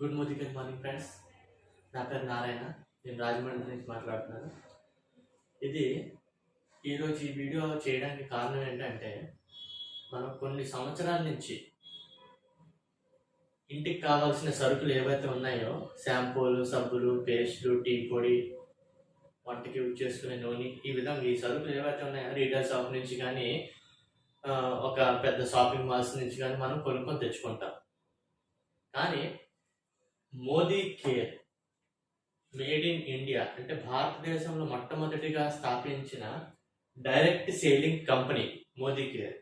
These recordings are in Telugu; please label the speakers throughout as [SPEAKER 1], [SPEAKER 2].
[SPEAKER 1] Good morning friends. నా పేరు నారాయణ. నేను రాజమండ్రి నుంచి మాట్లాడుతున్నాను. ఇది ఈరోజు ఈ వీడియో చేయడానికి కారణం ఏంటంటే, మనం కొన్ని సంవత్సరాల నుంచి ఇంటికి కావాల్సిన సరుకులు ఏవైతే ఉన్నాయో, షాంపూలు, సబ్బులు, పేస్టులు, టీ పొడి, వంటకి యూజ్ చేసుకునే నూనె, ఈ విధంగా ఈ సరుకులు ఏవైతే ఉన్నాయో రీటైల్ షాప్ నుంచి కానీ ఒక పెద్ద షాపింగ్ మాల్స్ నుంచి కానీ మనం కొనుక్కొని తెచ్చుకుంటాం. కానీ Modi care made in India అంటే భారతదేశంలో మొట్టమొదటిగా స్థాపించిన direct selling company Modi care.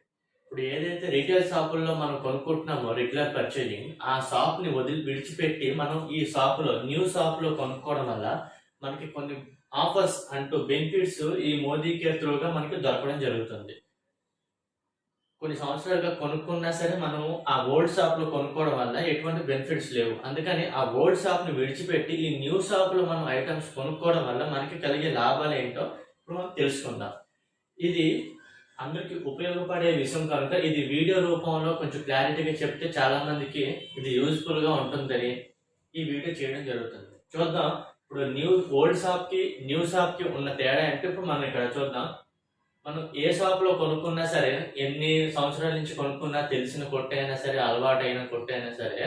[SPEAKER 1] ఇప్పుడు ఏదైతే రీటైల్ షాపుల్లో మనం కొనుక్కుంటున్నామో రెగ్యులర్ పర్చేజింగ్, ఆ షాప్ని విడిచిపెట్టి మనం ఈ షాపులో న్యూ షాప్లో కొనుక్కోవడం వల్ల మనకి కొన్ని ఆఫర్స్ అంటూ బెనిఫిట్స్ ఈ మోదీ కేర్ త్రూగా మనకి దొరకడం జరుగుతుంది. కొన్ని సంవత్సరాలుగా కొనుక్కున్నా సరే మనం ఆ ఓల్డ్ షాప్ లో కొనుక్కోవడం వల్ల ఎటువంటి బెనిఫిట్స్ లేవు. అందుకని ఆ ఓల్డ్ షాప్ ని విడిచిపెట్టి ఈ న్యూ షాప్ లో మనం ఐటమ్స్ కొనుక్కోవడం వల్ల మనకి కలిగే లాభాలు ఏంటో ఇప్పుడు మనం తెలుసుకుందాం. ఇది అందరికి ఉపయోగపడే విషయం కనుక ఇది వీడియో రూపంలో కొంచెం క్లారిటీగా చెప్తే చాలా మందికి ఇది యూజ్ఫుల్ గా ఉంటుందని ఈ వీడియో చేయడం జరుగుతుంది. చూద్దాం ఇప్పుడు ఓల్డ్ షాప్ కి న్యూ షాప్ కి ఉన్న తేడా అంటే ఇప్పుడు మనం ఇక్కడ చూద్దాం. మనం ఏ షాప్ లో కొనుక్కున్నా సరే, ఎన్ని సంవత్సరాల నుంచి కొనుక్కున్నా, తెలిసిన కొట్టైనా సరే, అలవాటైన కొట్టైనా సరే,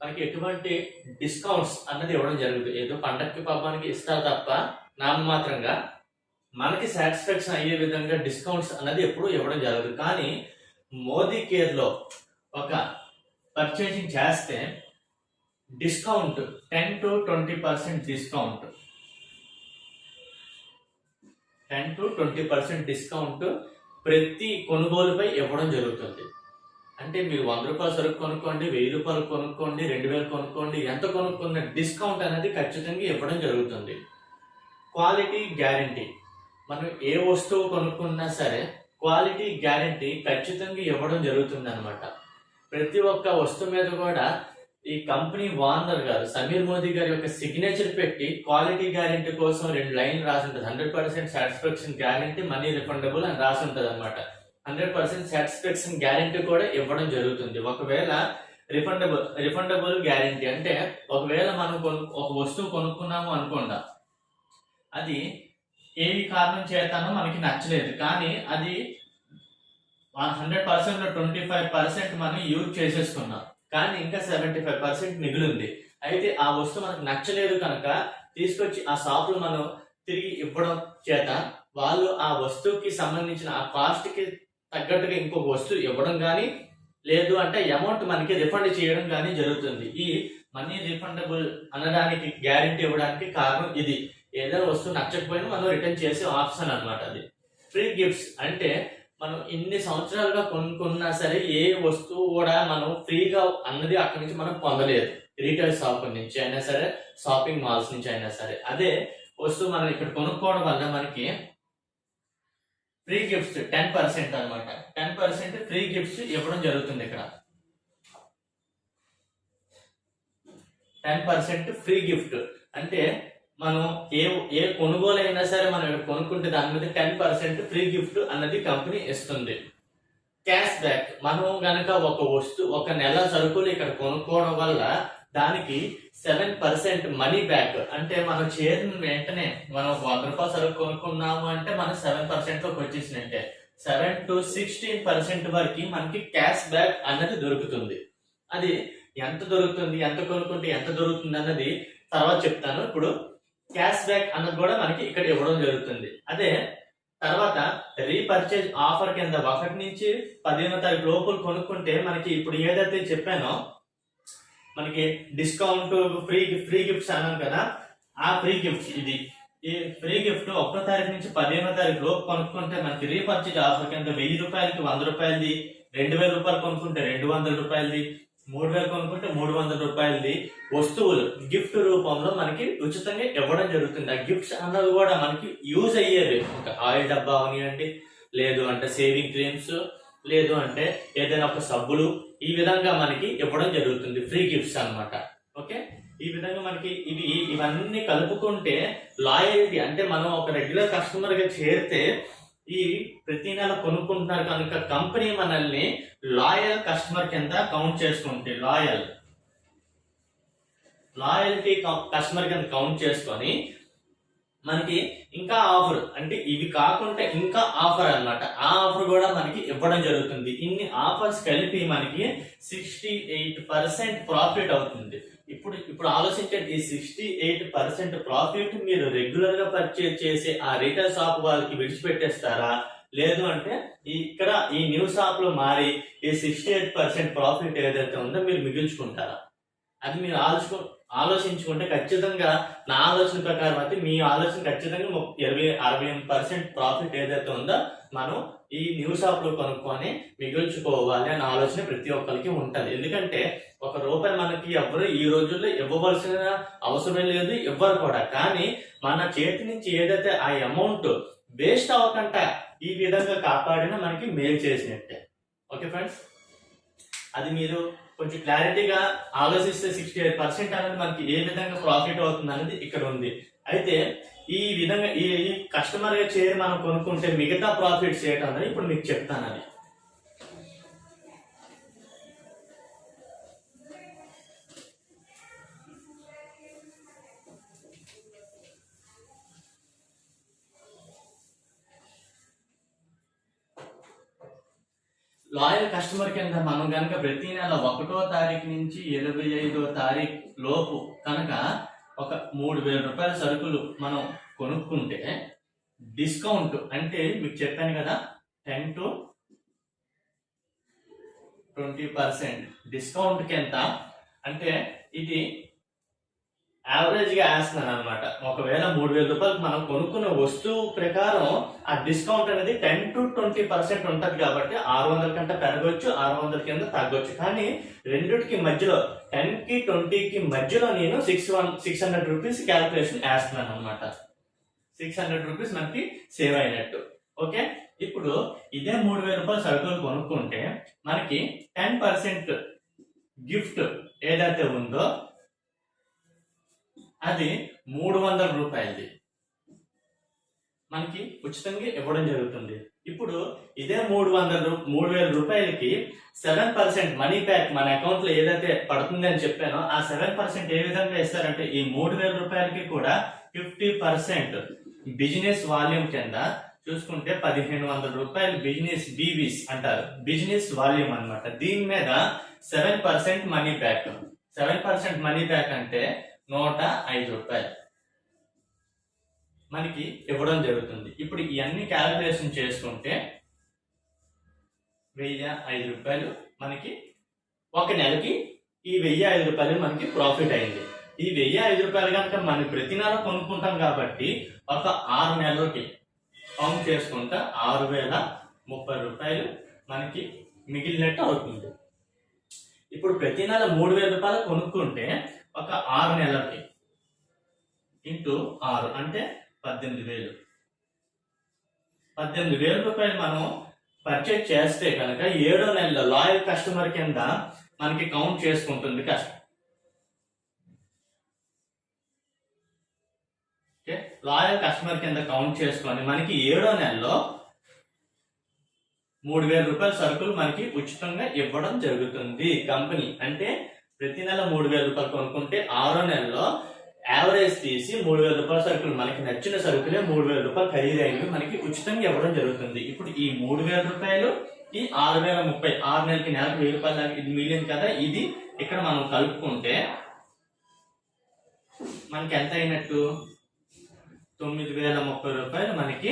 [SPEAKER 1] మనకి ఎటువంటి డిస్కౌంట్స్ అన్నది ఇవ్వడం జరుగుతుంది. ఏదో పండగకి పబ్బానికి ఇస్తారు తప్ప నామమాత్రంగా మనకి సాటిస్ఫాక్షన్ అయ్యే విధంగా డిస్కౌంట్స్ అన్నది ఎప్పుడు ఇవ్వడం జరగదు. కానీ మోదీ కేర్ లో ఒక పర్చేసింగ్ చేస్తే discount 10 to 20% discount 10 to 20% discount ప్రతి కొనుగోలుపై ఇవ్వడం జరుగుతుంది. అంటే మీరు 100 రూపాయల సరుకు కొనుక్కోండి, 1000 రూపాయలు కొనుక్కోండి, 2000 కొనుక్కోండి, ఎంత కొనుక్కున్న డిస్కౌంట్ అనేది ఖచ్చితంగా ఇవ్వడం జరుగుతుంది. క్వాలిటీ గ్యారంటీ, మనం ఏ వస్తువు కొనుక్కున్నా సరే క్వాలిటీ గ్యారంటీ ఖచ్చితంగా ఇవ్వడం జరుగుతుంది అనమాట. ప్రతి ఒక్క వస్తువు మీద కూడా ఈ కంపెనీ ఓనర్ గారు సమీర్ మోదీ గారి యొక్క సిగ్నేచర్ పెట్టి క్వాలిటీ గ్యారంటీ కోసం 2 లైన్లు రాసి ఉంటుంది. 100% సాటిస్ఫాక్షన్ గ్యారంటీ, మనీ రిఫండబుల్ అని రాసి ఉంటుంది అనమాట. 100% సాటిస్ఫాక్షన్ గ్యారంటీ కూడా ఇవ్వడం జరుగుతుంది. ఒకవేళ రిఫండబుల్ గ్యారంటీ అంటే ఒకవేళ మనం ఒక వస్తువు కొనుక్కున్నాము అనుకోండి, అది ఏ కారణం చేతనో మనకి నచ్చలేదు, కానీ అది 100% లో 25% మనం యూజ్ చేసేసుకున్నాం, కానీ ఇంకా 75% మిగిలింది. అయితే ఆ వస్తువు మనకు నచ్చలేదు కనుక తీసుకొచ్చి ఆ షాప్ లో మనం తిరిగి ఇవ్వడం చేత వాళ్ళు ఆ వస్తువుకి సంబంధించిన ఆ కాస్ట్ కి తగ్గట్టుగా ఇంకొక వస్తువు ఇవ్వడం కానీ, లేదు అంటే అమౌంట్ మనకి రిఫండ్ చేయడం కానీ జరుగుతుంది. ఈ మనీ రిఫండబుల్ అనడానికి గ్యారంటీ ఇవ్వడానికి కారణం ఇది. ఏదైనా వస్తువు నచ్చకపోయినా మనం రిటర్న్ చేసే ఆప్షన్ అనమాట. అది ఫ్రీ గిఫ్ట్స్ అంటే మనం ఇన్ని సంవత్సరాలుగా కొనుక్కున్నా సరే ఏ వస్తువు కూడా మనం ఫ్రీగా అన్నది అక్కడి నుంచి మనం పొందలేదు. రీటైల్ షాప్ నుంచి అయినా సరే, షాపింగ్ మాల్స్ నుంచి అయినా సరే, అదే వస్తువు మనం ఇక్కడ కొనుక్కోవడం వల్ల మనకి ఫ్రీ గిఫ్ట్స్ 10% అనమాట. 10% ఫ్రీ గిఫ్ట్స్ ఇవ్వడం జరుగుతుంది. ఇక్కడ 10% ఫ్రీ గిఫ్ట్ అంటే మనం ఏ కొనుగోలు అయినా సరే మనం ఇక్కడ కొనుక్కుంటే దాని మీద 10% ఫ్రీ గిఫ్ట్ అన్నది కంపెనీ ఇస్తుంది. క్యాష్ బ్యాక్, మనం గనక ఒక నెల సరుకులు ఇక్కడ కొనుక్కోవడం వల్ల దానికి 7% మనీ బ్యాక్, అంటే మనం చేరిన వెంటనే మనం 100 రూపాయల సరుకు కొనుక్కున్నాము అంటే మనం 7% లోకి వచ్చేసినట్టే. 7 to 16% వరకు మనకి క్యాష్ బ్యాక్ అన్నది దొరుకుతుంది. అది ఎంత దొరుకుతుంది, ఎంత కొనుక్కుంటే ఎంత దొరుకుతుంది అన్నది తర్వాత చెప్తాను. ఇప్పుడు క్యాష్ బ్యాక్ అన్నది కూడా మనకి ఇక్కడ ఇవ్వడం జరుగుతుంది. అదే తర్వాత రీపర్చేజ్ ఆఫర్ కింద 1 నుంచి 15వ తారీఖు లోపల కొనుక్కుంటే మనకి ఇప్పుడు ఏదైతే చెప్పానో మనకి డిస్కౌంట్ ఫ్రీ గిఫ్ట్స్ అన్నాను కదా, ఆ ఫ్రీ గిఫ్ట్స్ ఇది. ఈ ఫ్రీ గిఫ్ట్ 1వ తారీఖు నుంచి 15వ తారీఖు లోపు కొనుక్కుంటే మనకి రీపర్చేజ్ ఆఫర్ కింద 1000 రూపాయలకి 100 రూపాయలది, 2000 రూపాయలు కొనుక్కుంటే 200 రూపాయలది, 3000 కొనుక్కుంటే 300 రూపాయలది వస్తువులు గిఫ్ట్ రూపంలో మనకి ఉచితంగా ఇవ్వడం జరుగుతుంది. ఆ గిఫ్ట్స్ అన్నది కూడా మనకి యూజ్ అయ్యేవి. ఒక ఆయిల్ డబ్బా అవనివ్వండి, లేదు అంటే సేవింగ్ క్రీమ్స్, లేదు అంటే ఏదైనా ఒక సబ్బులు, ఈ విధంగా మనకి ఇవ్వడం జరుగుతుంది. ఫ్రీ గిఫ్ట్స్ అనమాట. ఓకే, ఈ విధంగా మనకి ఇవన్నీ కలుపుకుంటే లాయల్టీ, అంటే మనం ఒక రెగ్యులర్ కస్టమర్ గా చేరితే ఈ ప్రతి నెల కొనుక్కుంటున్నారు కనుక కంపెనీ మనల్ని లాయల్ కస్టమర్ కింద కౌంట్ చేసుకుంటే, లాయల్ లాయల్టీ కస్టమర్ కింద కౌంట్ చేసుకొని మనకి ఇంకా ఆఫర్ అంటే ఇవి కాకుండా ఇంకా ఆఫర్ అన్నమాట. ఆ ఆఫర్ కూడా మనకి ఇవ్వడం జరుగుతుంది. ఇన్ని ఆఫర్స్ కలిపి మనకి 68% ప్రాఫిట్ అవుతుంది. ఇప్పుడు ఆలోచించండి, ఈ 68% ప్రాఫిట్ మీరు రెగ్యులర్ గా పర్చేజ్ చేసే ఆ రీటైల్ షాప్ వాళ్ళకి విడిచిపెట్టేస్తారా, లేదు అంటే ఇక్కడ ఈ న్యూ షాప్ లో మారి ఈ 68% ప్రాఫిట్ ఏదైతే ఉందో మీరు మిగిల్చుకుంటారా? అది మీరు ఆలోచించుకుంటే ఖచ్చితంగా నా ఆలోచన ప్రకారం అయితే మీ ఆలోచన ఖచ్చితంగా 60% ప్రాఫిట్ ఏదైతే ఉందో మనం ఈ న్యూ షాప్ లో కొనుక్కొని మిగుల్చుకోవాలి అనే ఆలోచన ప్రతి ఒక్కరికి ఉంటది. ఎందుకంటే ₹1 మనకి ఎవరు ఈ రోజుల్లో ఇవ్వవలసిన అవసరం లేదు, ఇవ్వరు కూడా. కానీ మన చేతి నుంచి ఏదైతే ఆ అమౌంట్ వేస్ట్ అవ్వకుండా ఈ విధంగా కాపాడిన మనకి మేలు చేసినట్టే. ఓకే ఫ్రెండ్స్, అది మీరు కొంచెం క్లారిటీగా ఆలోచిస్తే 68% అనేది మనకి ఏ విధంగా ప్రాఫిట్ అవుతుంది అనేది ఇక్కడ ఉంది. అయితే ఈ విధంగా ఈ కస్టమర్ చేరి మనం కొనుక్కుంటే మిగతా ప్రాఫిట్స్ ఏంటన్నది ఇప్పుడు మీకు చెప్తాను. అది లాయల్ కస్టమర్ కింద మనం కనుక ప్రతి నెల 1వ తారీఖు నుంచి 25వ తారీఖు లోపు కనుక ఒక ₹3,000 సరుకులు మనం కొనుక్కుంటే డిస్కౌంట్ అంటే మీకు చెప్పాను కదా 10 to 20% డిస్కౌంట్ కి ఎంత అంటే ఇది యావరేజ్ గా వేస్తున్నాను అనమాట. ఒకవేళ ₹3,000 మనం కొనుక్కున్న వస్తువు ప్రకారం ఆ డిస్కౌంట్ అనేది 10 to 20% ఉంటది కాబట్టి 600 కంటే పెరగొచ్చు, 600 కింద తగ్గొచ్చు. కానీ రెండిటికి మధ్యలో 10 కి 20 కి మధ్యలో నేను ₹600 క్యాల్కులేషన్ వేస్తున్నాను అనమాట. ₹600 మనకి సేవ్ అయినట్టు. ఓకే, ఇప్పుడు ఇదే ₹3,000 సరుకులు కొనుక్కుంటే మనకి 10% గిఫ్ట్ ఏదైతే ఉందో అది ₹300 మనకి ఉచితంగా ఇవ్వడం జరుగుతుంది. ఇప్పుడు ఇదే ₹3,000కి 7% మనీ బ్యాక్ మన అకౌంట్ లో ఏదైతే పడుతుంది అని చెప్పానో ఆ 7% ఏ విధంగా ఇస్తారంటే ఈ ₹3,000కి కూడా 50% బిజినెస్ వాల్యూమ్ కింద చూసుకుంటే ₹1,500 బిజినెస్ బీవీస్ అంటారు, బిజినెస్ వాల్యూమ్ అన్నమాట. దీని మీద 7% మనీ బ్యాక్. 7% మనీ బ్యాక్ అంటే ₹105 మనకి ఇవ్వడం జరుగుతుంది. ఇప్పుడు ఇవన్నీ క్యాలిక్యులేషన్ చేసుకుంటే ₹1,005 మనకి ఒక నెలకి ఈ ₹1,005 మనకి ప్రాఫిట్ అయింది. ఈ ₹1,005 కనుక మనం ప్రతి నెల కొనుక్కుంటాం కాబట్టి ఒక 6 నెలలకి కౌంట్ చేసుకుంటా ₹6,030 మనకి మిగిలినట్టు అవుతుంది. ఇప్పుడు ప్రతి నెల ₹3,000 కొనుక్కుంటే ఒక 6 నెలలకి ఇంటూ 6 అంటే 18,000. ₹18,000 మనం పర్చేజ్ చేస్తే కనుక 7వ నెలలో లాయల్ కస్టమర్ కింద మనకి కౌంట్ చేసుకుంటుంది లాయల్ కస్టమర్ కింద కౌంట్ చేసుకొని మనకి 7వ నెలలో ₹3,000 సరుకులు మనకి ఉచితంగా ఇవ్వడం జరుగుతుంది కంపెనీ. అంటే ప్రతి నెల ₹3,000 కొనుక్కుంటే 6వ నెలలో యావరేజ్ తీసి ₹3,000 సరుకులు మనకి నచ్చిన సరుకులే ₹3,000 ఖరీదైనవి మనకి ఉచితంగా ఇవ్వడం జరుగుతుంది. ఇప్పుడు ఈ ₹3,000 ఈ 6,030 6 నెలకి నెలకు ₹1,000 ఇది మిగిలింది కదా, ఇది ఇక్కడ మనం కలుపుకుంటే మనకి ఎంత అయినట్టు ₹9,030 మనకి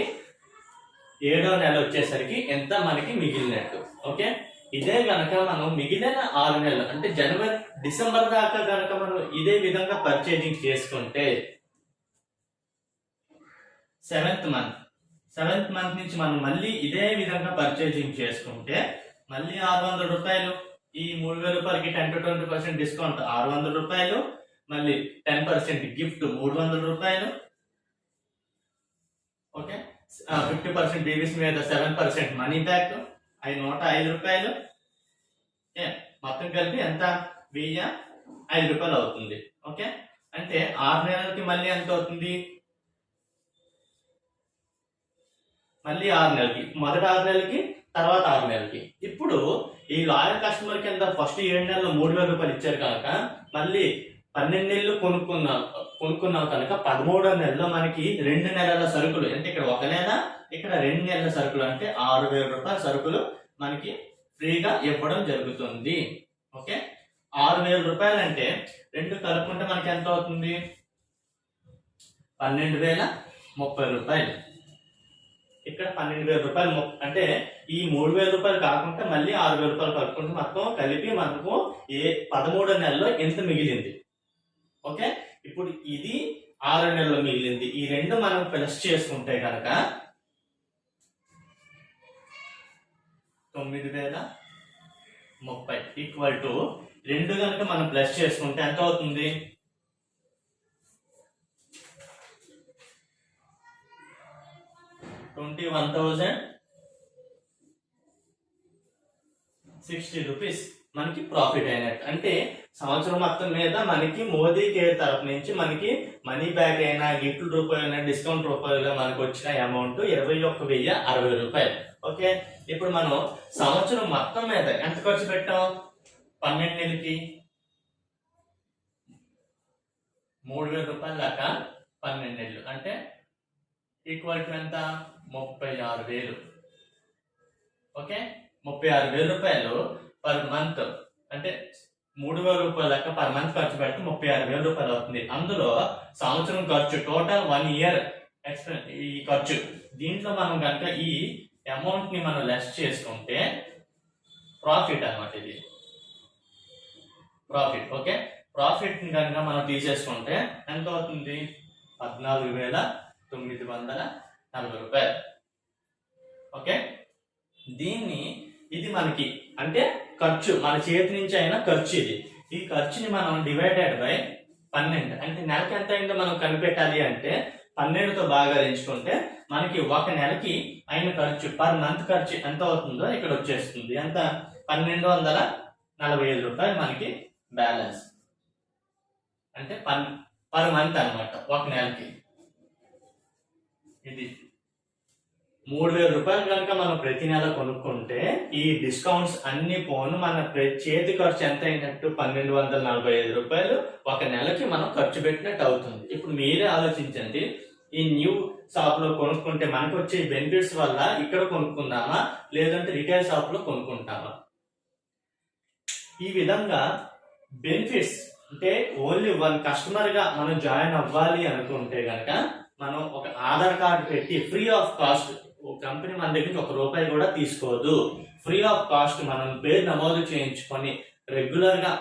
[SPEAKER 1] 7వ నెల వచ్చేసరికి ఎంత మనకి మిగిలినట్టు. ఓకే, ఇదే గనక మనం మిగిలిన 6 నెలలు అంటే జనవరి డిసెంబర్ దాకా గనక మనం ఇదే విధంగా పర్చేజింగ్ చేసుకుంటే 7th మంత్ నుంచి మనం మళ్ళీ ఇదే విధంగా పర్చేజింగ్ చేసుకుంటే మళ్ళీ ₹600 ఈ ₹3,000కి 10 to 20% డిస్కౌంట్ ₹600, మళ్ళీ 10% గిఫ్ట్ ₹300. ఓకే, 50% బీబీస్ మీద 7% మనీ బ్యాక్ అవి ₹105. మొత్తం కలిపి ఎంత ₹1,005 అవుతుంది. ఓకే, అంటే 6 నెలలకి మళ్ళీ ఎంత అవుతుంది, మళ్ళీ 6 నెలలకి, మొదటి 6 నెలలకి, తర్వాత 6 నెలలకి. ఇప్పుడు ఈ లాయల్ కస్టమర్ కింద ఫస్ట్ 7 నెలలు ₹3,000 ఇచ్చారు కనుక మళ్ళీ 12 నెలలు కొనుక్కున్నాం కనుక 13వ నెలలో మనకి 2 నెలల సరుకులు అంటే ఇక్కడ 1 నెల ఇక్కడ 2 నెలల సరుకులు అంటే 6,000 రూపాయల సరుకులు మనకి ఫ్రీగా ఇవ్వడం జరుగుతుంది. ఓకే, 6,000 రూపాయలు అంటే 2 కలుపుకుంటే మనకి ఎంత అవుతుంది? 12,030 రూపాయలు. ఇక్కడ 12,000 రూపాయలు అంటే ఈ 3,000 రూపాయలు కాకుండా మళ్ళీ 6,000 రూపాయలు కలుపుకుంటే మొత్తం కలిపి మనకు 13వ నెలలో ఎంత మిగిలింది? ఓకే, ఇప్పుడు ఇది 6 నెలలు మిగిలింది. ఈ రెండు మనం ప్లస్ చేసుకుంటే కనుక 9,030 ఈక్వల్ టు 2 కనుక మనం ప్లస్ చేసుకుంటే ఎంత అవుతుంది? 21,060 రూపీస్ మనకి ప్రాఫిట్ అయినట్టు. అంటే సంవత్సరం మొత్తం మీద మనకి మోదీ కేర్ తరఫు నుంచి మనకి మనీ బ్యాక్ అయినా గిఫ్ట్ రూపాయలు డిస్కౌంట్ రూపాయలు మనకు వచ్చిన అమౌంట్ 21,060 రూపాయలు. ఓకే, ఇప్పుడు మనం సంవత్సరం మొత్తం మీద ఎంత ఖర్చు పెట్టాం? 12 నెలలకి 3,000 రూపాయల దాకా 12 నెలలు అంటే ఈక్వల్ టు ఎంత? 36,000. ఓకే, 36,000 రూపాయలు పర్ మంత్ అంటే 3,000 రూపాయల దాకా పర్ మంత్ ఖర్చు పెడితే 36,000 రూపాయలు అవుతుంది. అందులో సంవత్సరం ఖర్చు టోటల్ 1 ఇయర్ ఎక్స్పెన్స్ ఈ ఖర్చు. దీంట్లో మనం కనుక ఈ అమౌంట్ ని మనం లెస్ చేసుకుంటే ప్రాఫిట్ అన్నమాట. ఇది ప్రాఫిట్. ఓకే, ప్రాఫిట్ ని కనుక మనం తీసేసుకుంటే ఎంత అవుతుంది? 14,940 రూపాయలు. ఓకే, ఇది మనకి అంటే ఖర్చు మన చేతి నుంచి అయినా ఖర్చు. ఈ ఖర్చుని మనం డివైడెడ్ బై 12 అంటే నెలకి ఎంత అయిందో మనం కనిపెట్టాలి అంటే 12తో భాగించుకుంటే మనకి ఒక నెలకి అయిన ఖర్చు పర్ మంత్ ఖర్చు ఎంత అవుతుందో ఇక్కడ వచ్చేస్తుంది. ఎంత? 1,245 రూపాయలు మనకి బ్యాలెన్స్. అంటే పర్ మంత్ అన్నమాట ఒక నెలకి. ఇది 3,000 రూపాయలు కనుక మనం ప్రతి నెల కొనుక్కుంటే ఈ డిస్కౌంట్స్ అన్ని పోను మన చేతి ఖర్చు ఎంత అయినట్టు? 1,245 రూపాయలు ఒక నెలకి మనం ఖర్చు పెట్టినట్టు అవుతుంది. ఇప్పుడు మీరే ఆలోచించండి, ఈ న్యూ షాప్ లో కొనుక్కుంటే మనకు వచ్చే బెనిఫిట్స్ వల్ల ఇక్కడ కొనుక్కుందామా లేదంటే రిటైల్ షాప్ లో కొనుక్కుంటామా? ఈ విధంగా బెనిఫిట్స్ అంటే ఓన్లీ 1 కస్టమర్ గా మనం జాయిన్ అవ్వాలి అనుకుంటే గనక మనం ఒక ఆధార్ కార్డు పెట్టి ఫ్రీ ఆఫ్ కాస్ట్, కంపెనీ మన దగ్గర నుంచి 1 రూపాయి కూడా తీసుకోదు. ఫ్రీ ఆఫ్ కాస్ట్ మనం పేరు నమోదు చేయించుకొని రెగ్యులర్ గా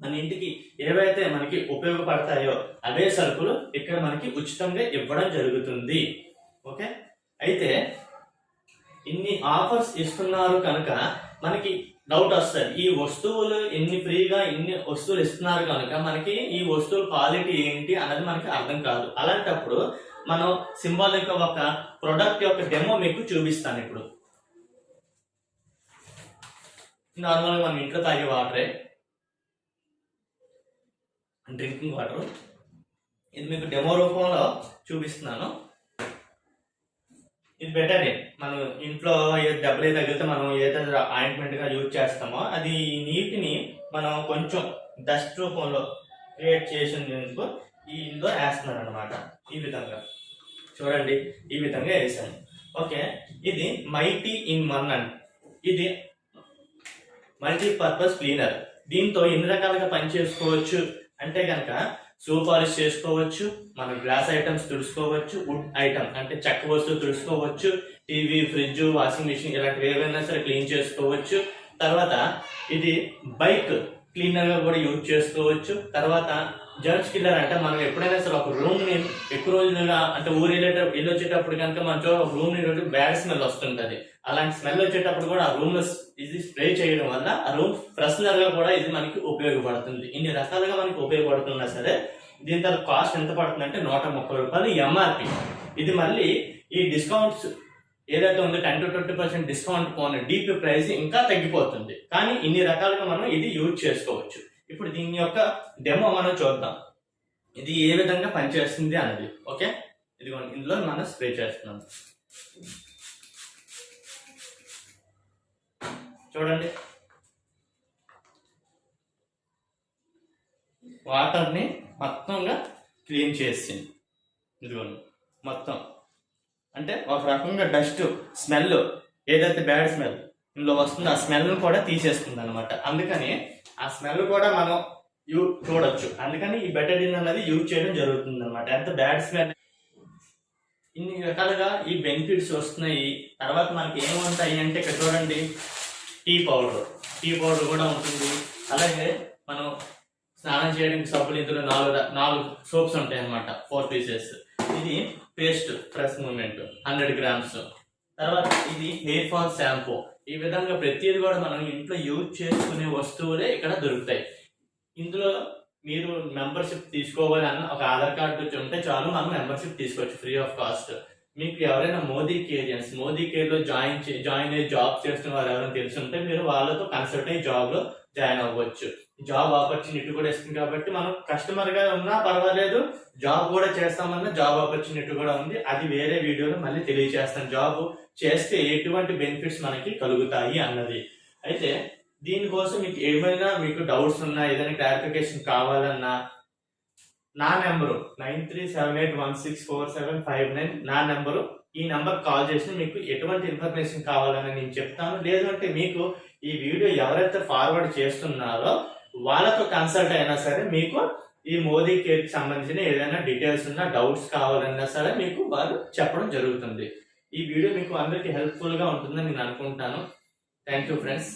[SPEAKER 1] మన ఇంటికి ఏవైతే మనకి ఉపయోగపడతాయో అవే సరుకులు ఇక్కడ మనకి ఉచితంగా ఇవ్వడం జరుగుతుంది. ఓకే, అయితే ఇన్ని ఆఫర్స్ ఇస్తున్నారు కనుక మనకి డౌట్ వస్తుంది, ఈ వస్తువులు ఫ్రీగా ఇన్ని వస్తువులు ఇస్తున్నారు కనుక మనకి ఈ వస్తువుల క్వాలిటీ ఏంటి అన్నది మనకి అర్థం కాదు. అలాంటప్పుడు మనం సింబాలిక్ ఒక ప్రొడక్ట్ యొక్క డెమో మీకు చూపిస్తాను. ఇప్పుడు నార్మల్గా మన ఇంట్లో తాగే వాటరే, డ్రింకింగ్ వాటర్. ఇది మీకు డెమో రూపంలో చూపిస్తున్నాను. ఇది బెటరే. మనం ఇంట్లో డబ్బులు తగిలితే మనం ఏదైతే ఆయింట్మెంట్ గా యూజ్ చేస్తామో అది నీటిని మనం కొంచెం డస్ట్ రూపంలో క్రియేట్ చేసేందుకు ఇందులో వేస్తున్నారు అనమాట. ఈ విధంగా చూడండి, ఈ విధంగా వేసాను. ఓకే, ఇది మైటీ ఇన్ 1 అండ్ ఇది మల్టీపర్పస్ క్లీనర్. దీంతో ఎన్ని రకాలుగా పని చేసుకోవచ్చు అంటే కనుక షూ పాలిష్ చేసుకోవచ్చు, మన గ్లాస్ ఐటమ్స్ తుడుచుకోవచ్చు, వుడ్ ఐటమ్ అంటే చెక్క వస్తువులు తుడుచుకోవచ్చు, టీవీ, ఫ్రిడ్జ్, వాషింగ్ మిషన్ ఇలాంటివి ఏవైనా సరే క్లీన్ చేసుకోవచ్చు. తర్వాత ఇది బైక్ క్లీనర్ గా కూడా యూజ్ చేసుకోవచ్చు. తర్వాత జర్మ్స్ కిల్లర్ అంటే మనం ఎప్పుడైనా సరే ఒక రూమ్ ని ఎక్కువ రోజులుగా అంటే ఊరు వెళ్ళొచ్చేటప్పుడు కనుక మన ఒక రూమ్ ని బ్యాడ్ స్మెల్ వస్తుంటది. అలాంటి స్మెల్ వచ్చేటప్పుడు కూడా ఆ రూమ్ లో ఇది స్ప్రే చేయడం వల్ల ఆ రూమ్ ఫ్రెషనర్ గా కూడా ఇది మనకి ఉపయోగపడుతుంది. ఇన్ని రకాలుగా మనకి ఉపయోగపడుతున్నా సరే దీని తర్వాత కాస్ట్ ఎంత పడుతుంది అంటే 130 రూపాయలు ఎంఆర్పి. ఇది మళ్ళీ ఈ డిస్కౌంట్స్ ఏదైతే ఉందో 10 to 20% discount phone deep price ఇంకా తగ్గిపోతుంది. కానీ ఇన్ని రకాలుగా మనం ఇది యూజ్ చేసుకోవచ్చు. ఇప్పుడు దీని యొక్క డెమో మనం చూద్దాం, ఇది ఏ విధంగా పనిచేస్తుంది అన్నది. ఓకే, ఇదిగోండి ఇందులో మనం స్ప్రే చేస్తున్నాం. చూడండి, వాటర్ని మొత్తంగా క్లీన్ చేసింది. ఇదిగోండి మొత్తం, అంటే ఒక రకంగా డస్ట్ స్మెల్, ఏదైతే బ్యాడ్ స్మెల్ ఇందులో వస్తుందో ఆ స్మెల్ కూడా తీసేస్తుంది అనమాట. అందుకని ఆ స్మెల్ కూడా మనం చూడొచ్చు. అందుకని ఈ బెటడిన్ అనేది యూజ్ చేయడం జరుగుతుంది అనమాట. ఎంత బ్యాడ్ స్మెల్, ఇన్ని రకాలుగా ఈ బెనిఫిట్స్ వస్తున్నాయి. తర్వాత మనకి ఏముంటాయి అంటే ఇక్కడ చూడండి, టీ పౌడర్ కూడా ఉంటుంది. అలాగే మనం స్నానం చేయడానికి సబ్బులు, ఇందులో 4 సోప్స్ ఉంటాయి అనమాట, 4 పీసెస్. ఇది పేస్ట్ ప్రెస్ మూమెంట్ 100 grams. తర్వాత ఇది హెయిర్ ఫాల్ షాంపూ. ఈ విధంగా ప్రతిది కూడా మనం ఇంట్లో యూజ్ చేసుకునే వస్తువులే ఇక్కడ దొరుకుతాయి. ఇందులో మీరు మెంబర్షిప్ తీసుకోవాలన్న ఒక ఆధార్ కార్డు ఉంటే చాలు, మనం మెంబర్షిప్ తీసుకోవచ్చు ఫ్రీ ఆఫ్ కాస్ట్. మీకు ఎవరైనా మోదీ కేర్ లో జాయిన్ అయ్యి జాబ్ చేస్తున్న వారు ఎవరైనా తెలుసుంటే మీరు వాళ్ళతో కన్సల్ట్ అయ్యి జాబ్ లో జాయిన్ అవ్వచ్చు. జాబ్ ఆపర్చునిటీ కూడా ఇస్తుంది కాబట్టి మనం కస్టమర్ గా ఉన్నా పర్వాలేదు, జాబ్ కూడా చేస్తామన్నా జాబ్ ఆపర్చునిటీ కూడా ఉంది. అది వేరే వీడియోలో మళ్ళీ తెలియజేస్తాను, జాబ్ చేస్తే ఎటువంటి బెనిఫిట్స్ మనకి కలుగుతాయి అన్నది. అయితే దీనికోసం మీకు ఏమైనా డౌట్స్ ఉన్నా, ఏదైనా క్లారిఫికేషన్ కావాలన్నా నా నెంబరు 9378164759 నా నెంబరు. ఈ నెంబర్ కాల్ చేసి మీకు ఎటువంటి ఇన్ఫర్మేషన్ కావాలని నేను చెప్తాను. లేదంటే మీకు ఈ వీడియో ఎవరైతే ఫార్వర్డ్ చేస్తున్నారో వాళ్ళతో కన్సల్ట్ అయినా సరే మీకు ఈ మోదీ కేర్ కి సంబంధించిన ఏదైనా డీటెయిల్స్ ఉన్నా, డౌట్స్ కావాలన్నా సరే మీకు వాళ్ళు చెప్పడం జరుగుతుంది. ఈ వీడియో మీకు అందరికి హెల్ప్ఫుల్ గా ఉంటుందని నేను అనుకుంటాను. Thank you friends.